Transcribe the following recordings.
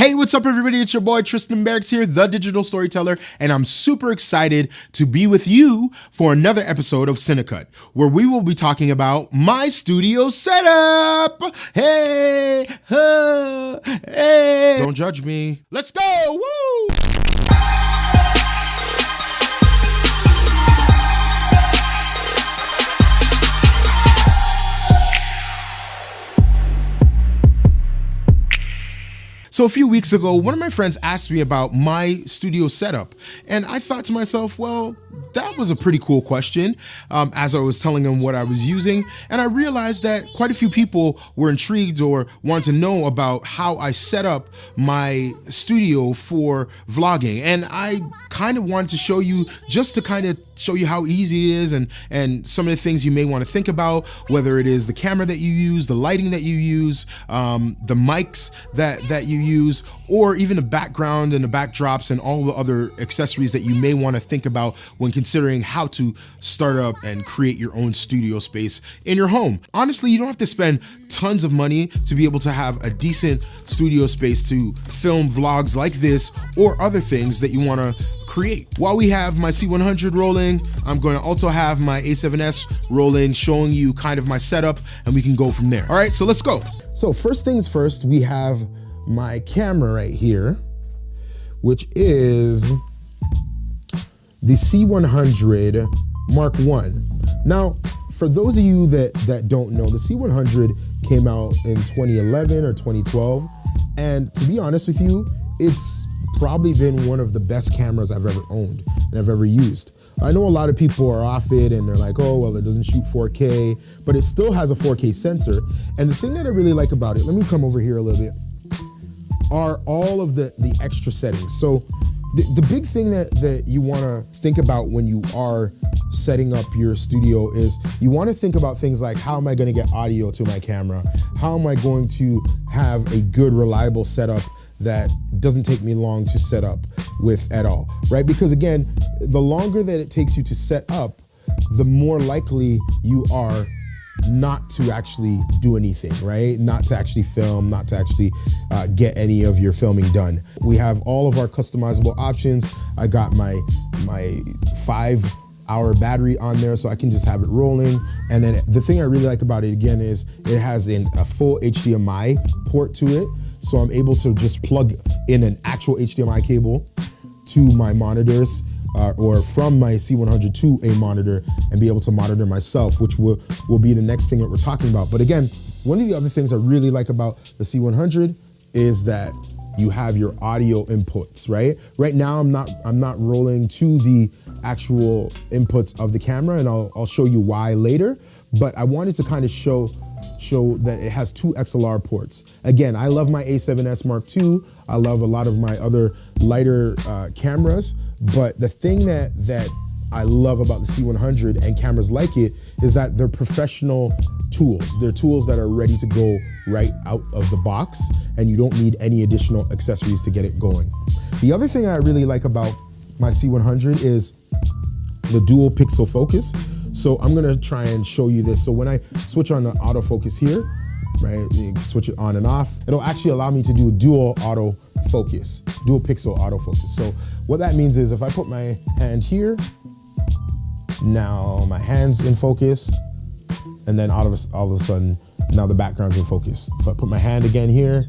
Hey, what's up everybody? It's your boy Tristan Barracks here, the digital storyteller, and I'm super excited to be with you for another episode of Cinecut, where we will be talking about my studio setup. Hey, hey. Don't judge me. Let's go, woo! So a few weeks ago, one of my friends asked me about my studio setup, and I thought to myself, well, that was a pretty cool question as I was telling him what I was using, and I realized that quite a few people were intrigued or wanted to know about how I set up my studio for vlogging, and I kind of wanted to show you, just to kind of show you how easy it is and some of the things you may want to think about, whether it is the camera that you use, the lighting that you use, the mics that you use, or even the background and the backdrops and all the other accessories that you may want to think about when considering how to start up and create your own studio space in your home. Honestly, you don't have to spend tons of money to be able to have a decent studio space to film vlogs like this or other things that you want to create. While we have my C100 rolling, I'm going to also have my A7S rolling, showing you kind of my setup, and we can go from there. All right, so let's go. So first things first, we have my camera right here, which is the C100 Mark I. Now, for those of you that don't know, the C100 came out in 2011 or 2012, and to be honest with you, it's probably been one of the best cameras I've ever owned and I've ever used. I know a lot of people are off it and they're like, oh, well, it doesn't shoot 4K, but it still has a 4K sensor. And the thing that I really like about it, let me come over here a little bit, are all of the extra settings. So the big thing that you wanna think about when you are setting up your studio is you wanna think about things like, how am I gonna get audio to my camera? How am I going to have a good, reliable setup that doesn't take me long to set up with at all, right? Because again, the longer that it takes you to set up, the more likely you are not to actually do anything, right? Not to actually film, not to actually get any of your filming done. We have all of our customizable options. I got my 5-hour battery on there, so I can just have it rolling. And then the thing I really like about it again is it has a full HDMI port to it. So I'm able to just plug in an actual HDMI cable to my monitors or from my C100 to a monitor and be able to monitor myself, which will be the next thing that we're talking about. But again, one of the other things I really like about the C100 is that you have your audio inputs, right? Right now, I'm not rolling to the actual inputs of the camera, and I'll show you why later. But I wanted to kind of show that it has 2 XLR ports. Again, I love my A7S Mark II. I love a lot of my other lighter cameras, but the thing that I love about the C100 and cameras like it is that they're professional tools. They're tools that are ready to go right out of the box, and you don't need any additional accessories to get it going. The other thing I really like about my C100 is the dual pixel focus. So I'm gonna try and show you this. So when I switch on the autofocus here, right, you switch it on and off, it'll actually allow me to do dual autofocus, dual pixel autofocus. So what that means is if I put my hand here, now my hand's in focus, and then all of a sudden, now the background's in focus. If I put my hand again here,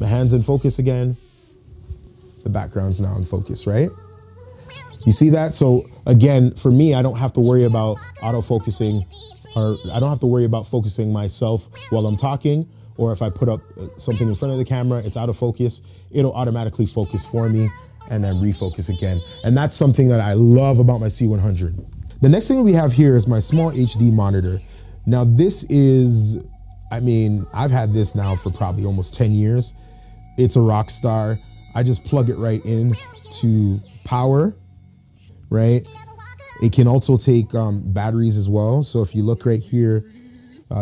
my hand's in focus again, the background's now in focus, right? You see that? So again, for me, I don't have to worry about autofocusing, or I don't have to worry about focusing myself while I'm talking, or if I put up something in front of the camera, it's out of focus, it'll automatically focus for me and then refocus again. And that's something that I love about my C100. The next thing that we have here is my small HD monitor. Now this is, I mean, I've had this now for probably almost 10 years. It's a rock star. I just plug it right in to power, right? It can also take batteries as well. So if you look right here,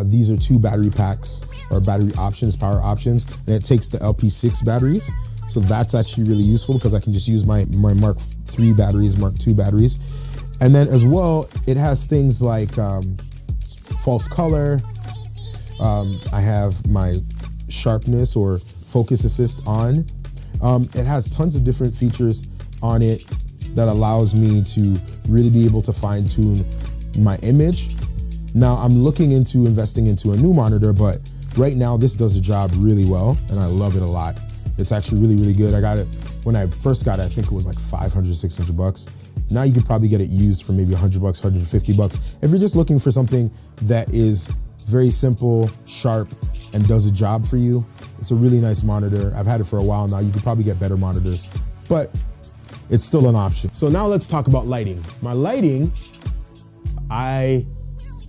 these are 2 battery packs or battery options, power options, and it takes the LP6 batteries. So that's actually really useful because I can just use my Mark III batteries, Mark II batteries. And then as well, it has things like false color. I have my sharpness or focus assist on. It has tons of different features on it that allows me to really be able to fine tune my image. Now I'm looking into investing into a new monitor, but right now this does the job really well and I love it a lot. It's actually really, really good. I got it, when I first got it, I think it was like 500, 600 bucks. Now you could probably get it used for maybe 100 bucks, 150 bucks. If you're just looking for something that is very simple, sharp, and does a job for you, it's a really nice monitor. I've had it for a while now. You could probably get better monitors, but it's still an option. So now let's talk about lighting. My lighting, I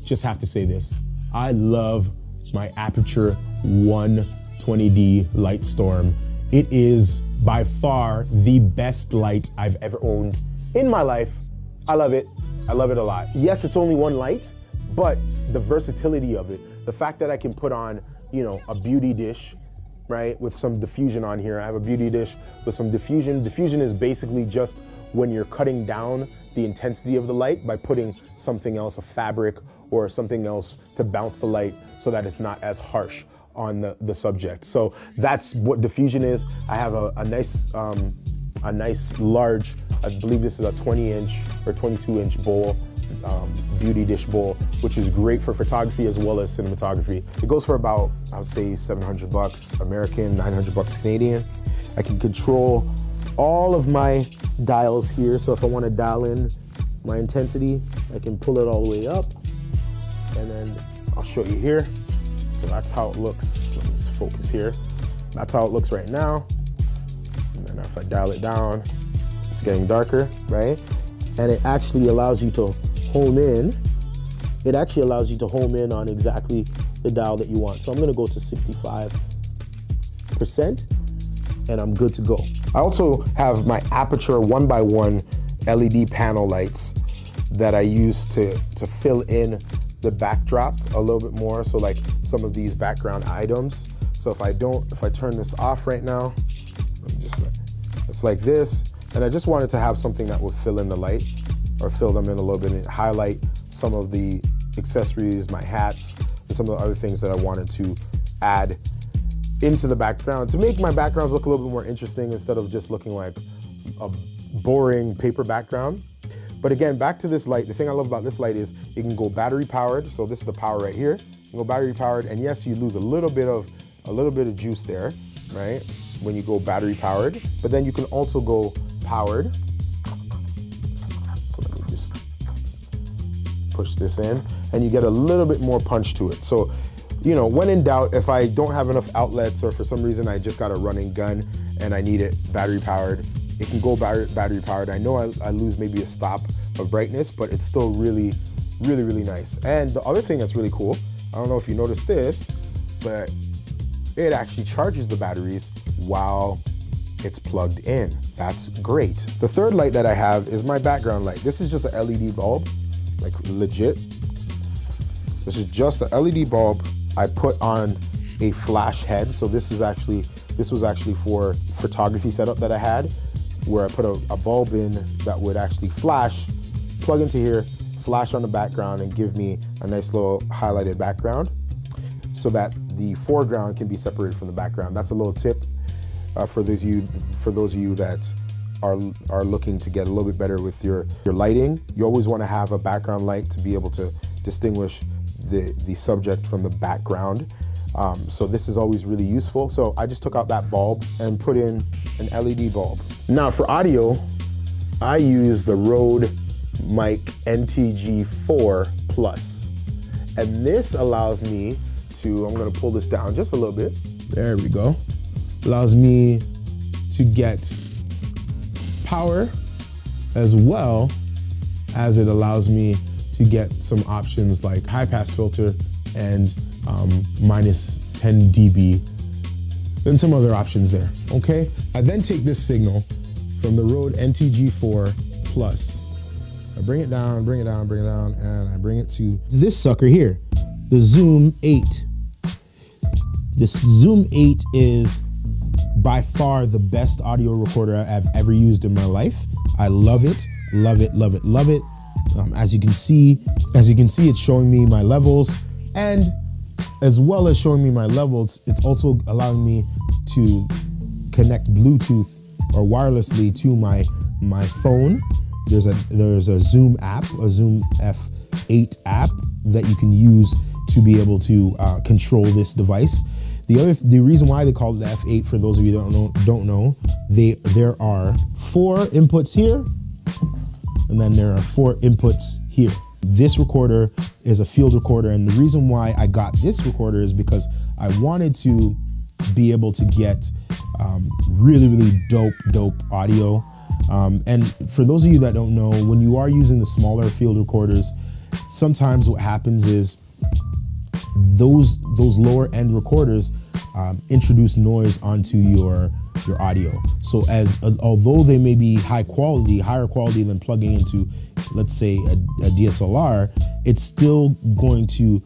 just have to say this. I love my Aperture 120D Lightstorm. It is by far the best light I've ever owned in my life. I love it. I love it a lot. Yes, it's only one light, but the versatility of it, the fact that I can put on, you know, a beauty dish, right, with some diffusion on here. I have a beauty dish with some diffusion. Diffusion is basically just when you're cutting down the intensity of the light by putting something else, a fabric or something else, to bounce the light so that it's not as harsh on the subject. So that's what diffusion is. I have a nice large, I believe this is a 20-inch or 22-inch bowl, beauty dish bowl, which is great for photography as well as cinematography. It goes for about, I would say 700 bucks American, 900 bucks Canadian. I can control all of my dials here. So if I want to dial in my intensity, I can pull it all the way up, and then I'll show you here. So that's how it looks. Let me just focus here. That's how it looks right now. And then if I dial it down, it's getting darker, right? And it actually allows you to home in. It actually allows you to home in on exactly the dial that you want. So I'm gonna go to 65%, and I'm good to go. I also have my Aperture 1x1 LED panel lights that I use to fill in the backdrop a little bit more. So like some of these background items. So if I turn this off right now, it's like this. And I just wanted to have something that would fill in the light, or fill them in a little bit and highlight some of the accessories, my hats, and some of the other things that I wanted to add into the background to make my backgrounds look a little bit more interesting instead of just looking like a boring paper background. But again, back to this light, the thing I love about this light is it can go battery powered. So this is the power right here. You can go battery powered, and yes, you lose a little bit of juice there, right? When you go battery powered, but then you can also go powered. So let me just push this in, and you get a little bit more punch to it. So, you know, when in doubt, if I don't have enough outlets, or for some reason I just got a running gun and I need it battery powered, it can go battery powered. I know I lose maybe a stop of brightness, but it's still really, really, really nice. And the other thing that's really cool, I don't know if you noticed this, but it actually charges the batteries while it's plugged in. That's great. The third light that I have is my background light. This is just an LED bulb, like legit. This is just an LED bulb I put on a flash head. So this was actually for photography setup that I had, where I put a bulb in that would actually flash, plug into here, flash on the background, and give me a nice little highlighted background so that the foreground can be separated from the background. That's a little tip for those of you that are looking to get a little bit better with your lighting. You always want to have a background light to be able to distinguish the subject from the background. So this is always really useful. So I just took out that bulb and put in an LED bulb. Now for audio, I use the Rode Mic NTG4 Plus. And this allows me to, I'm gonna pull this down just a little bit. There we go. Allows me to get power as well as it allows me to get some options like high pass filter and minus 10 dB and some other options there, okay? I then take this signal from the Rode NTG4 Plus. I bring it down, and I bring it to this sucker here, the Zoom 8. This Zoom 8 is by far the best audio recorder I've ever used in my life. I love it, love it, love it, love it. As you can see, it's showing me my levels, and as well as showing me my levels, it's also allowing me to connect Bluetooth or wirelessly to my phone. There's a Zoom app, a Zoom F8 app that you can use to be able to control this device. The reason why they call it the F8, for those of you that don't know, there are 4 inputs here, and then there are 4 inputs here. This recorder is a field recorder, and the reason why I got this recorder is because I wanted to be able to get really dope audio. And for those of you that don't know, when you are using the smaller field recorders, sometimes what happens is those lower end recorders introduce noise onto your audio. So although they may be higher quality than plugging into, let's say, a DSLR, it's still going to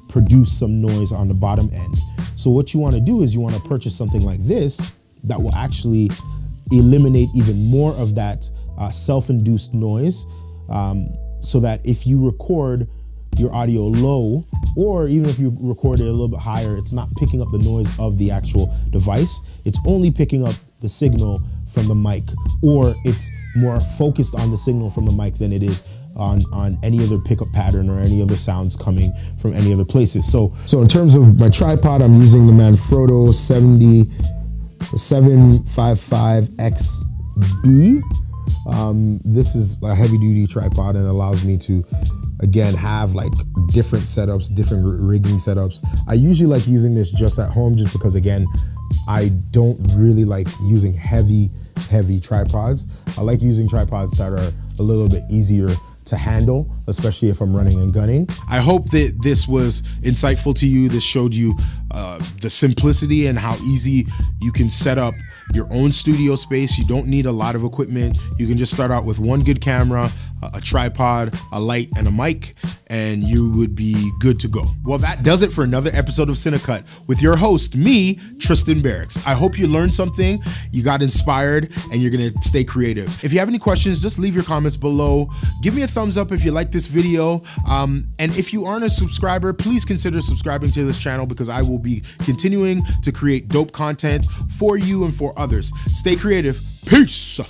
produce some noise on the bottom end. So what you want to do is you want to purchase something like this that will actually eliminate even more of that self-induced noise, so that if you record your audio low, or even if you record it a little bit higher, it's not picking up the noise of the actual device. It's only picking up the signal from the mic, or it's more focused on the signal from the mic than it is on any other pickup pattern or any other sounds coming from any other places. So in terms of my tripod, I'm using the Manfrotto 755XB. This is a heavy duty tripod and allows me to, again, have like different setups, different rigging setups. I usually like using this just at home, just because, again, I don't really like using heavy tripods. I like using tripods that are a little bit easier to handle, especially if I'm running and gunning. I hope that this was insightful to you. This showed you the simplicity and how easy you can set up your own studio space. You don't need a lot of equipment. You can just start out with one good camera, a tripod, a light, and a mic, and you would be good to go. Well, that does it for another episode of Cinecut with your host, me, Tristan Barracks. I hope you learned something, you got inspired, and you're gonna stay creative. If you have any questions, just leave your comments below. Give me a thumbs up if you like this video. And if you aren't a subscriber, please consider subscribing to this channel, because I will be continuing to create dope content for you and for others. Stay creative. Peace.